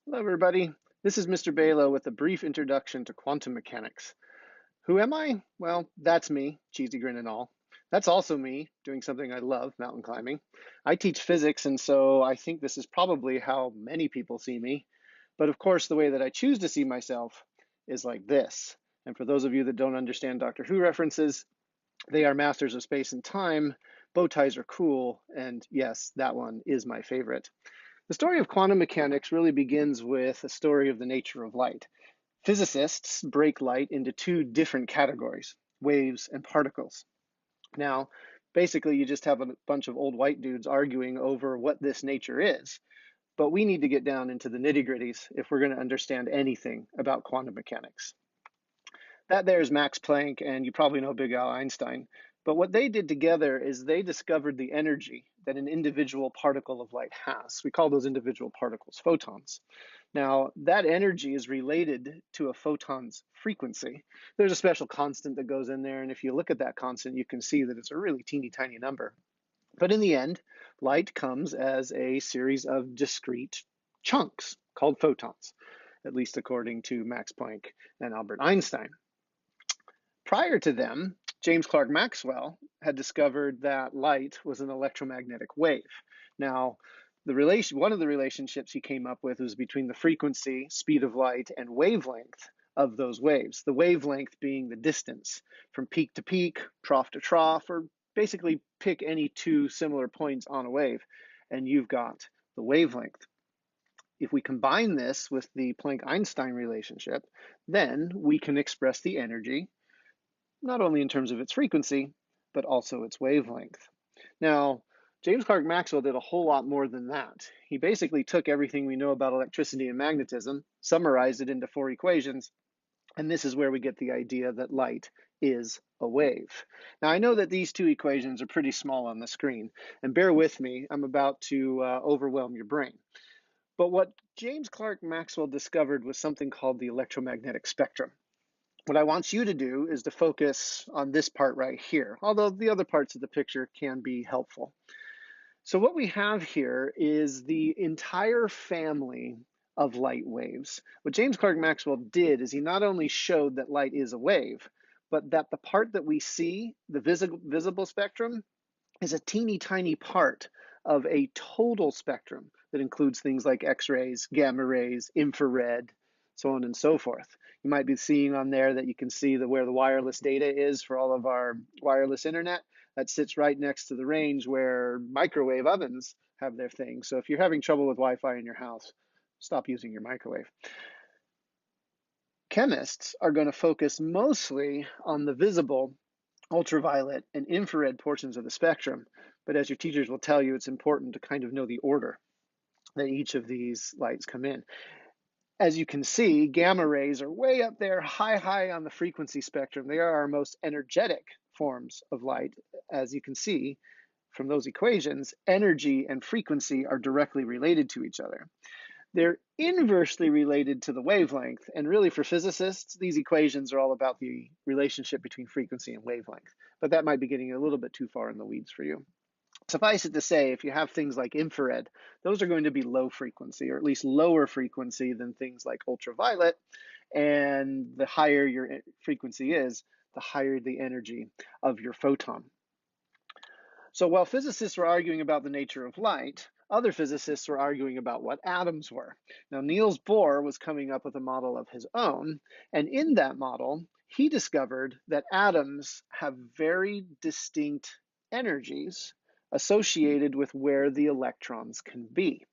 Hello, everybody. This is Mr. Balo with a brief introduction to quantum mechanics. Who am I? Well, that's me, cheesy grin and all. That's also me doing something I love, mountain climbing. I teach physics, and so I think this is probably how many people see me. But of course, the way that I choose to see myself is like this. And for those of you that don't understand Doctor Who references, they are masters of space and time. Bow ties are cool, and yes, that one is my favorite. The story of quantum mechanics really begins with a story of the nature of light. Physicists break light into two different categories, waves and particles. Now, basically, you just have a bunch of old white dudes arguing over what this nature is. But we need to get down into the nitty gritties if we're going to understand anything about quantum mechanics. That there is Max Planck, and you probably know Big Al Einstein. But what they did together is they discovered the energy that an individual particle of light has. We call those individual particles photons. Now, that energy is related to a photon's frequency. There's a special constant that goes in there, and if you look at that constant, you can see that it's a really teeny tiny number. But in the end, light comes as a series of discrete chunks called photons, at least according to Max Planck and Albert Einstein. Prior to them, James Clerk Maxwell had discovered that light was an electromagnetic wave. Now, one of the relationships he came up with was between the frequency, speed of light, and wavelength of those waves. The wavelength being the distance from peak to peak, trough to trough, or basically pick any two similar points on a wave, and you've got the wavelength. If we combine this with the Planck-Einstein relationship, then we can express the energy not only in terms of its frequency, but also its wavelength. Now, James Clerk Maxwell did a whole lot more than that. He basically took everything we know about electricity and magnetism, summarized it into four equations, and this is where we get the idea that light is a wave. Now, I know that these two equations are pretty small on the screen, and bear with me, I'm about to overwhelm your brain. But what James Clerk Maxwell discovered was something called the electromagnetic spectrum. What I want you to do is to focus on this part right here, although the other parts of the picture can be helpful. So what we have here is the entire family of light waves. What James Clerk Maxwell did is he not only showed that light is a wave, but that the part that we see, the visible spectrum, is a teeny tiny part of a total spectrum that includes things like X-rays, gamma rays, infrared, so on and so forth. You might be seeing on there that you can see where the wireless data is for all of our wireless internet. That sits right next to the range where microwave ovens have their thing. So if you're having trouble with Wi-Fi in your house, stop using your microwave. Chemists are going to focus mostly on the visible ultraviolet and infrared portions of the spectrum. But as your teachers will tell you, it's important to kind of know the order that each of these lights come in. As you can see, gamma rays are way up there, high on the frequency spectrum. They are our most energetic forms of light. As you can see from those equations, energy and frequency are directly related to each other. They're inversely related to the wavelength. And really, for physicists, these equations are all about the relationship between frequency and wavelength. But that might be getting a little bit too far in the weeds for you. Suffice it to say, if you have things like infrared, those are going to be low frequency, or at least lower frequency than things like ultraviolet. And the higher your frequency is, the higher the energy of your photon. So while physicists were arguing about the nature of light, other physicists were arguing about what atoms were. Now, Niels Bohr was coming up with a model of his own, and in that model, he discovered that atoms have very distinct energies associated with where the electrons can be.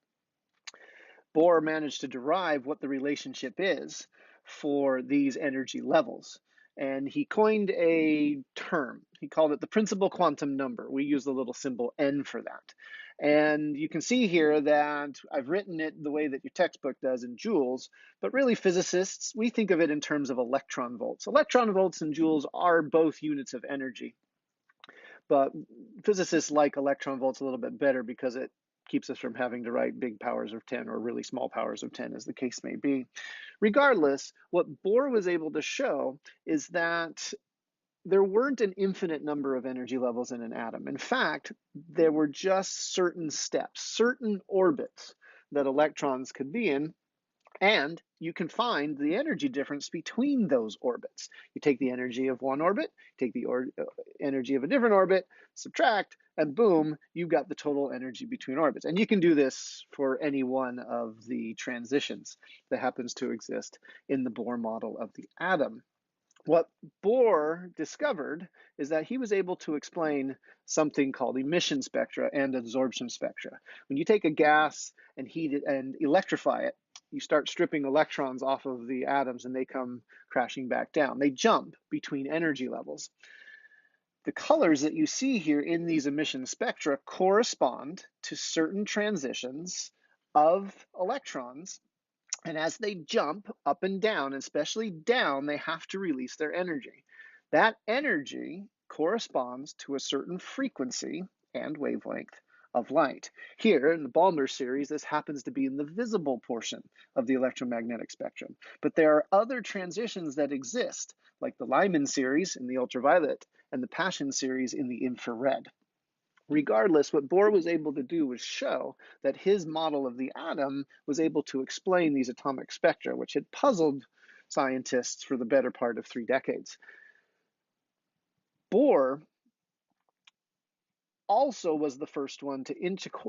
Bohr managed to derive what the relationship is for these energy levels. And he coined a term. He called it the principal quantum number. We use the little symbol n for that. And you can see here that I've written it the way that your textbook does in joules, but really physicists, we think of it in terms of electron volts. Electron volts and joules are both units of energy, but physicists like electron volts a little bit better because it keeps us from having to write big powers of 10 or really small powers of 10, as the case may be. Regardless, what Bohr was able to show is that there weren't an infinite number of energy levels in an atom. In fact, there were just certain steps, certain orbits that electrons could be in, And you can find the energy difference between those orbits. You take the energy of one orbit, take the energy of a different orbit, subtract, and boom, you've got the total energy between orbits. And you can do this for any one of the transitions that happens to exist in the Bohr model of the atom. What Bohr discovered is that he was able to explain something called emission spectra and absorption spectra. When you take a gas and heat it and electrify it, you start stripping electrons off of the atoms and they come crashing back down. They jump between energy levels. The colors that you see here in these emission spectra correspond to certain transitions of electrons. And as they jump up and down, especially down, they have to release their energy. That energy corresponds to a certain frequency and wavelength of light. Here in the Balmer series, this happens to be in the visible portion of the electromagnetic spectrum. But there are other transitions that exist, like the Lyman series in the ultraviolet and the Paschen series in the infrared. Regardless, what Bohr was able to do was show that his model of the atom was able to explain these atomic spectra, which had puzzled scientists for the better part of 3 decades. Bohr also was the first one to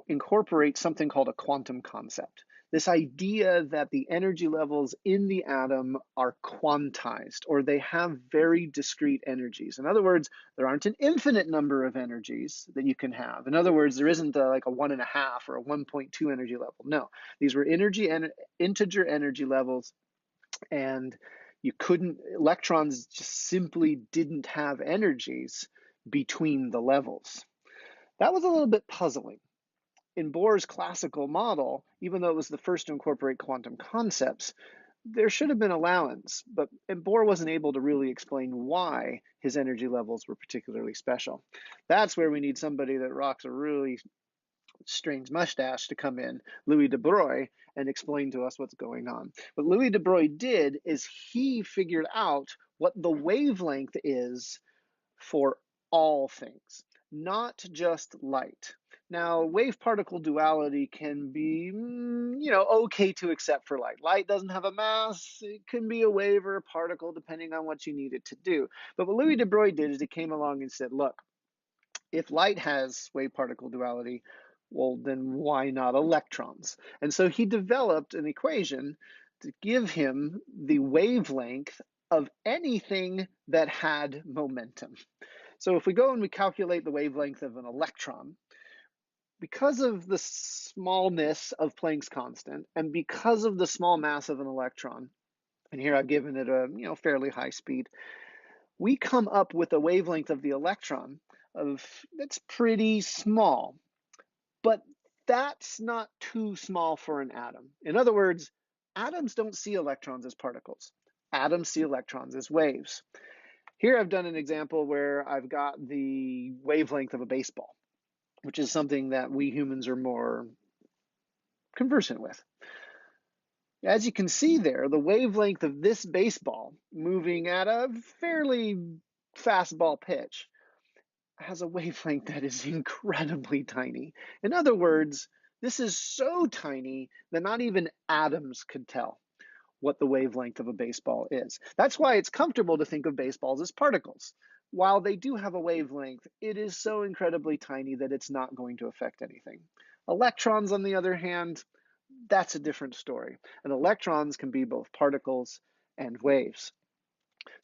incorporate something called a quantum concept. This idea that the energy levels in the atom are quantized, or they have very discrete energies. In other words, there aren't an infinite number of energies that you can have. In other words, there isn't like a 1.5 or a 1.2 energy level. No, these were integer energy levels, and electrons just simply didn't have energies between the levels. That was a little bit puzzling. In Bohr's classical model, even though it was the first to incorporate quantum concepts, there should have been allowance, and Bohr wasn't able to really explain why his energy levels were particularly special. That's where we need somebody that rocks a really strange mustache to come in, Louis de Broglie, and explain to us what's going on. What Louis de Broglie did is he figured out what the wavelength is for all things, not just light. Now, wave-particle duality can be, okay to accept for light. Light doesn't have a mass. It can be a wave or a particle, depending on what you need it to do. But what Louis de Broglie did is he came along and said, look, if light has wave-particle duality, well, then why not electrons? And so he developed an equation to give him the wavelength of anything that had momentum. So if we go and we calculate the wavelength of an electron, because of the smallness of Planck's constant and because of the small mass of an electron, and here I've given it a fairly high speed, we come up with a wavelength of the electron that's pretty small, but that's not too small for an atom. In other words, atoms don't see electrons as particles. Atoms see electrons as waves. Here I've done an example where I've got the wavelength of a baseball, which is something that we humans are more conversant with. As you can see there, the wavelength of this baseball moving at a fairly fast ball pitch has a wavelength that is incredibly tiny. In other words, this is so tiny that not even atoms could tell what the wavelength of a baseball is. That's why it's comfortable to think of baseballs as particles. While they do have a wavelength, it is so incredibly tiny that it's not going to affect anything. Electrons, on the other hand, that's a different story. And electrons can be both particles and waves.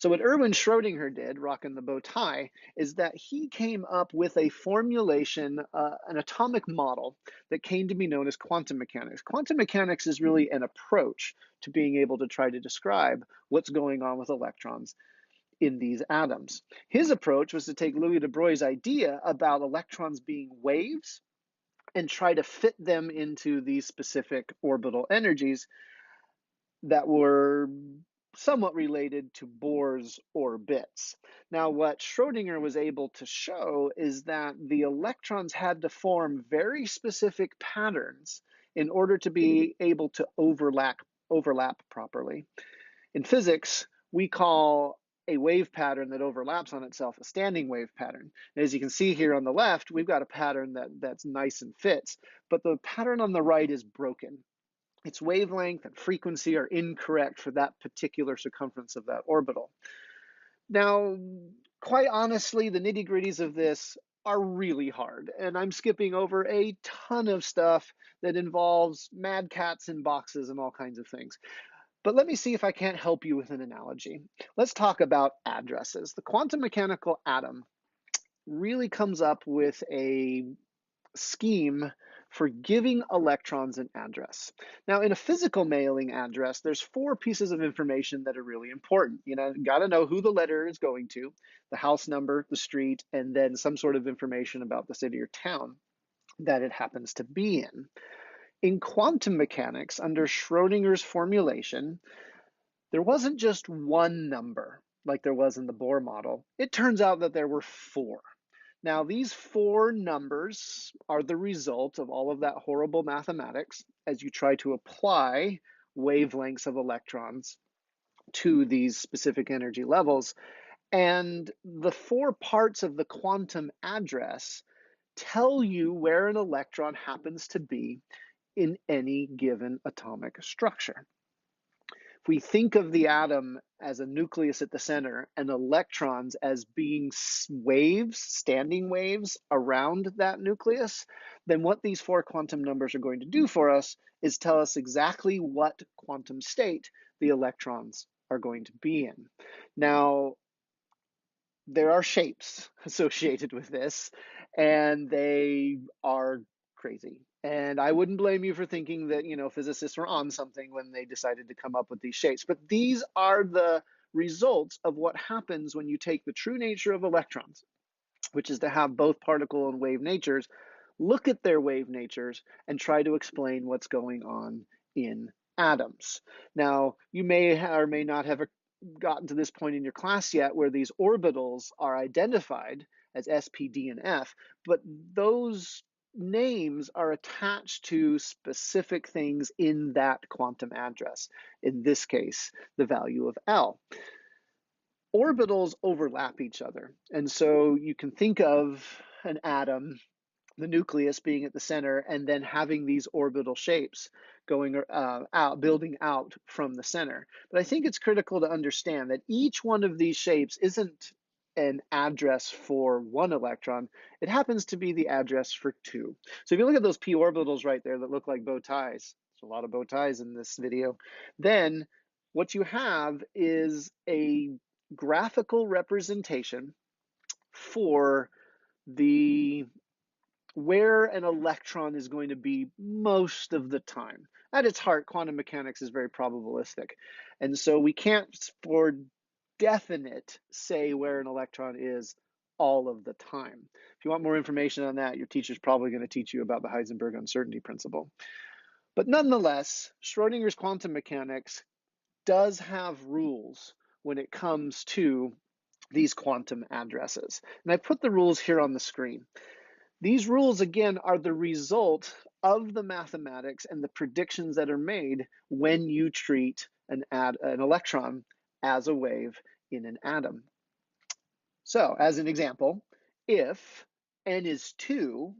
So what Erwin Schrödinger did, rocking the bow tie, is that he came up with a formulation, an atomic model that came to be known as quantum mechanics. Quantum mechanics is really an approach to being able to try to describe what's going on with electrons in these atoms. His approach was to take Louis de Broglie's idea about electrons being waves and try to fit them into these specific orbital energies that were somewhat related to Bohr's orbits. Now, what Schrödinger was able to show is that the electrons had to form very specific patterns in order to be able to overlap properly. In physics, we call a wave pattern that overlaps on itself a standing wave pattern. And as you can see here on the left, we've got a pattern that's nice and fits, but the pattern on the right is broken. its wavelength and frequency are incorrect for that particular circumference of that orbital. Now, quite honestly, the nitty-gritties of this are really hard, and I'm skipping over a ton of stuff that involves mad cats in boxes and all kinds of things. But let me see if I can't help you with an analogy. Let's talk about addresses. The quantum mechanical atom really comes up with a scheme for giving electrons an address. Now, in a physical mailing address, there's 4 pieces of information that are really important. You got to know who the letter is going to, the house number, the street, and then some sort of information about the city or town that it happens to be in. In quantum mechanics, under Schrodinger's formulation, there wasn't just one number like there was in the Bohr model. It turns out that there were 4. Now, these 4 numbers are the result of all of that horrible mathematics as you try to apply wavelengths of electrons to these specific energy levels. And the 4 parts of the quantum address tell you where an electron happens to be in any given atomic structure. If we think of the atom as a nucleus at the center and electrons as being waves, standing waves around that nucleus, then what these 4 quantum numbers are going to do for us is tell us exactly what quantum state the electrons are going to be in. Now, there are shapes associated with this, and they are crazy. And I wouldn't blame you for thinking that, physicists were on something when they decided to come up with these shapes. But these are the results of what happens when you take the true nature of electrons, which is to have both particle and wave natures, look at their wave natures, and try to explain what's going on in atoms. Now, you may or may not have gotten to this point in your class yet where these orbitals are identified as S, P, D, and F, but those names are attached to specific things in that quantum address, in this case, the value of L. Orbitals overlap each other, and so you can think of an atom, the nucleus being at the center, and then having these orbital shapes going out, building out from the center. But I think it's critical to understand that each one of these shapes isn't an address for one electron. It happens to be the address for 2. So if you look at those p orbitals right there that look like bow ties, there's a lot of bow ties in this video, then what you have is a graphical representation for where an electron is going to be most of the time. At its heart, quantum mechanics is very probabilistic. And so we can't for definite say where an electron is all of the time. If you want more information on that, your teacher's probably going to teach you about the Heisenberg uncertainty principle. But nonetheless, Schrodinger's quantum mechanics does have rules when it comes to these quantum addresses. And I put the rules here on the screen. These rules, again, are the result of the mathematics and the predictions that are made when you treat an electron as a wave in an atom. So, as an example, if n is 2,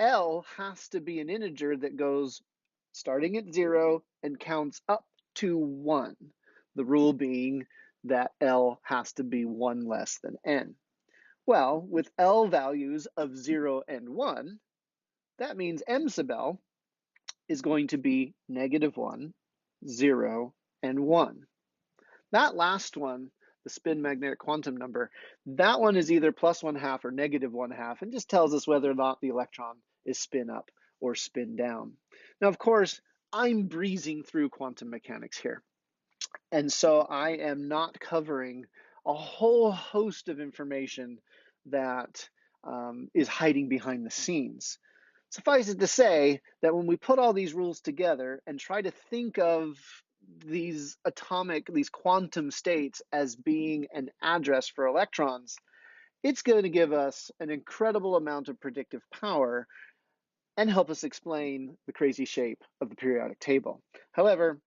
L has to be an integer that goes starting at 0 and counts up to 1. The rule being that L has to be 1 less than n. Well, with L values of 0 and 1, that means M sub L is going to be -1, 0, and 1. That last one, the spin magnetic quantum number, that one is either +1/2 or -1/2 and just tells us whether or not the electron is spin up or spin down. Now, of course, I'm breezing through quantum mechanics here. And so I am not covering a whole host of information that is hiding behind the scenes. Suffice it to say that when we put all these rules together and try to think of these quantum states as being an address for electrons, it's going to give us an incredible amount of predictive power and help us explain the crazy shape of the periodic table. However,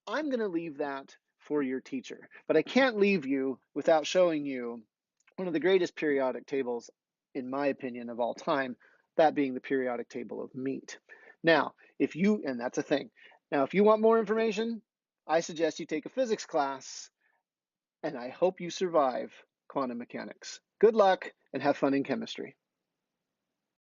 I'm going to leave that for your teacher, but I can't leave you without showing you one of the greatest periodic tables, in my opinion, of all time, that being the periodic table of meat. Now, and that's a thing, Now, if you want more information, I suggest you take a physics class, and I hope you survive quantum mechanics. Good luck and have fun in chemistry.